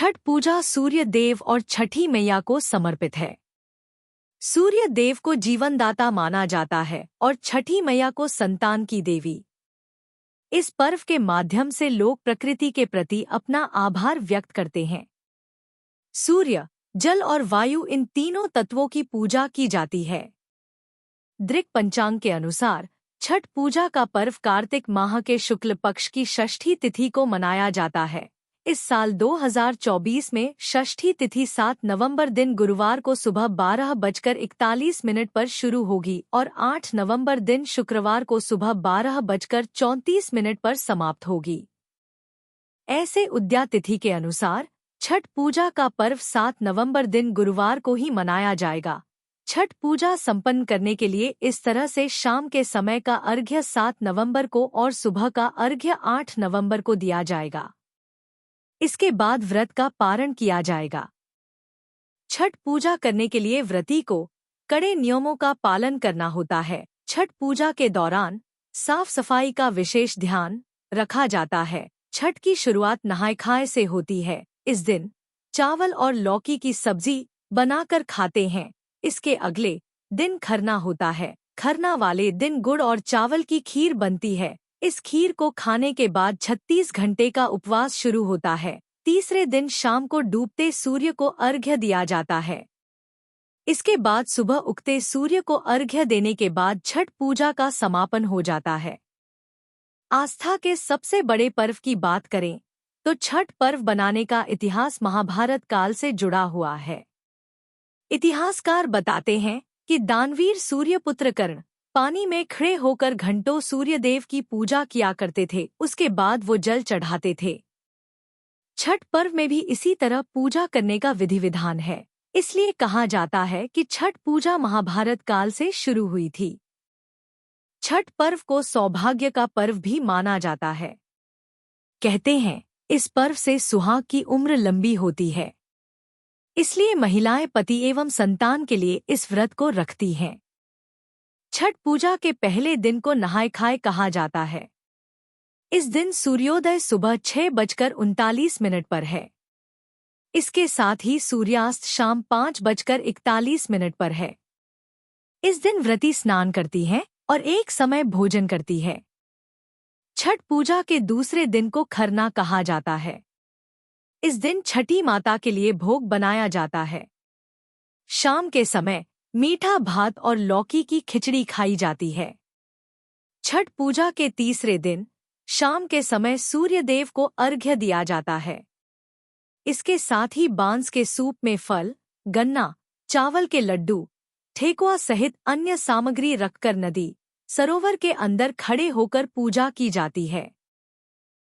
छठ पूजा सूर्य देव और छठी मैया को समर्पित है। सूर्य देव को जीवनदाता माना जाता है और छठी मैया को संतान की देवी। इस पर्व के माध्यम से लोग प्रकृति के प्रति अपना आभार व्यक्त करते हैं। सूर्य, जल और वायु, इन तीनों तत्वों की पूजा की जाती है। दृक पंचांग के अनुसार छठ पूजा का पर्व कार्तिक माह के शुक्ल पक्ष की षष्ठी तिथि को मनाया जाता है। इस साल 2024 में षष्ठी तिथि 7 नवंबर दिन गुरुवार को सुबह 12:41 पर शुरू होगी और 8 नवंबर दिन शुक्रवार को सुबह 12:34 पर समाप्त होगी। ऐसे उदया तिथि के अनुसार छठ पूजा का पर्व 7 नवंबर दिन गुरुवार को ही मनाया जाएगा। छठ पूजा संपन्न करने के लिए इस तरह से शाम के समय का अर्घ्य 7 नवंबर को और सुबह का अर्घ्य 8 नवंबर को दिया जाएगा। इसके बाद व्रत का पारण किया जाएगा। छठ पूजा करने के लिए व्रती को कड़े नियमों का पालन करना होता है। छठ पूजा के दौरान साफ सफाई का विशेष ध्यान रखा जाता है। छठ की शुरुआत नहाय खाए से होती है। इस दिन चावल और लौकी की सब्जी बनाकर खाते हैं। इसके अगले दिन खरना होता है। खरना वाले दिन गुड़ और चावल की खीर बनती है। इस खीर को खाने के बाद 36 घंटे का उपवास शुरू होता है। तीसरे दिन शाम को डूबते सूर्य को अर्घ्य दिया जाता है। इसके बाद सुबह उगते सूर्य को अर्घ्य देने के बाद छठ पूजा का समापन हो जाता है। आस्था के सबसे बड़े पर्व की बात करें तो छठ पर्व बनाने का इतिहास महाभारत काल से जुड़ा हुआ है। इतिहासकार बताते हैं कि दानवीर सूर्यपुत्र कर्ण पानी में खड़े होकर घंटों सूर्यदेव की पूजा किया करते थे। उसके बाद वो जल चढ़ाते थे। छठ पर्व में भी इसी तरह पूजा करने का विधि विधान है। इसलिए कहा जाता है कि छठ पूजा महाभारत काल से शुरू हुई थी। छठ पर्व को सौभाग्य का पर्व भी माना जाता है। कहते हैं इस पर्व से सुहाग की उम्र लंबी होती है। इसलिए महिलाएं पति एवं संतान के लिए इस व्रत को रखती हैं। छठ पूजा के पहले दिन को नहाय खाए कहा जाता है। इस दिन सूर्योदय सुबह 6:39 पर है। इसके साथ ही सूर्यास्त शाम 5:41 पर है। इस दिन व्रती स्नान करती हैं और एक समय भोजन करती है। छठ पूजा के दूसरे दिन को खरना कहा जाता है। इस दिन छठी माता के लिए भोग बनाया जाता है। शाम के समय मीठा भात और लौकी की खिचड़ी खाई जाती है। छठ पूजा के तीसरे दिन शाम के समय सूर्यदेव को अर्घ्य दिया जाता है। इसके साथ ही बांस के सूप में फल, गन्ना, चावल के लड्डू, ठेकुआ सहित अन्य सामग्री रखकर नदी, सरोवर के अंदर खड़े होकर पूजा की जाती है।